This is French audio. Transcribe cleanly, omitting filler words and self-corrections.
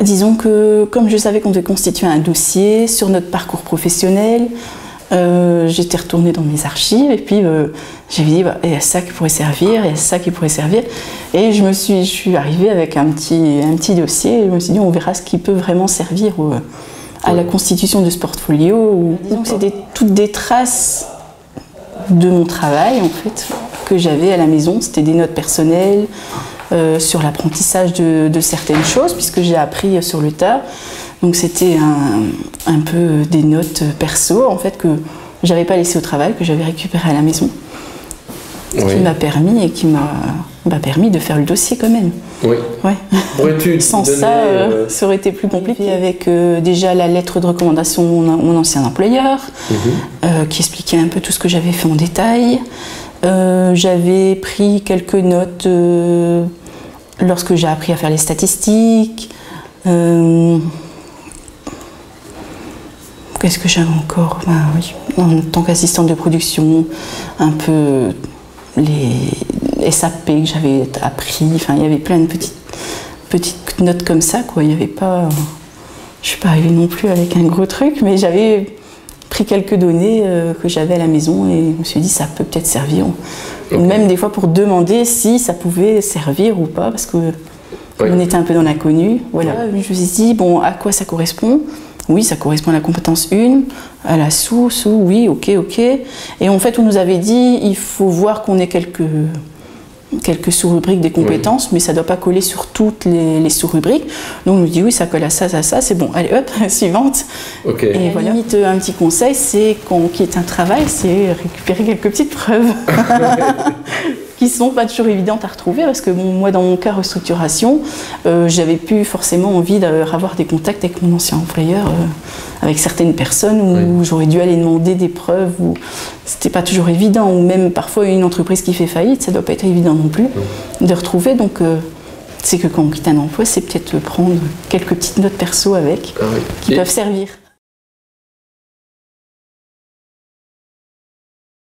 Disons que comme je savais qu'on devait constituer un dossier sur notre parcours professionnel, j'étais retournée dans mes archives et puis j'avais dit il y a ça qui pourrait servir, il y a ça qui pourrait servir. Et je suis arrivée avec un petit dossier et je me suis dit on verra ce qui peut vraiment servir à la constitution de ce portfolio. Disons que c'était toutes des traces de mon travail en fait que j'avais à la maison, c'était des notes personnelles sur l'apprentissage de certaines choses puisque j'ai appris sur le tas. Donc c'était un peu des notes perso en fait que j'avais pas laissé au travail, que j'avais récupéré à la maison. Ce qui m'a permis de faire le dossier quand même. Oui. Ouais. Sans ça, ça aurait été plus compliqué. Avec déjà la lettre de recommandation de mon ancien employeur, qui expliquait un peu tout ce que j'avais fait en détail. J'avais pris quelques notes lorsque j'ai appris à faire les statistiques. Qu'est-ce que j'avais encore? En tant qu'assistante de production, un peu les SAP que j'avais appris. Enfin, il y avait plein de petites notes comme ça, quoi. Il y avait pas... Je suis pas arrivée non plus avec un gros truc, mais j'avais pris quelques données que j'avais à la maison et je me suis dit ça peut peut-être servir. Même des fois pour demander si ça pouvait servir ou pas, parce que on était un peu dans l'inconnu. Voilà. Je me suis dit, bon, à quoi ça correspond? Oui, ça correspond à la compétence 1, à la sous, oui, ok. Et en fait, on nous avait dit, il faut voir qu'on ait quelques sous-rubriques des compétences, mais ça ne doit pas coller sur toutes les sous-rubriques. Donc on nous dit, oui, ça colle à ça, c'est bon, allez hop, suivante. Et voilà. Limite, un petit conseil, c'est quand on quitte un travail, c'est récupérer quelques petites preuves. Qui sont pas toujours évidentes à retrouver parce que bon, moi dans mon cas restructuration, j'avais plus forcément envie d'avoir des contacts avec mon ancien employeur, avec certaines personnes où j'aurais dû aller demander des preuves, où c'était pas toujours évident, ou même parfois une entreprise qui fait faillite, ça doit pas être évident non plus de retrouver. Donc c'est que quand on quitte un emploi, c'est peut-être prendre quelques petites notes perso avec qui peuvent servir.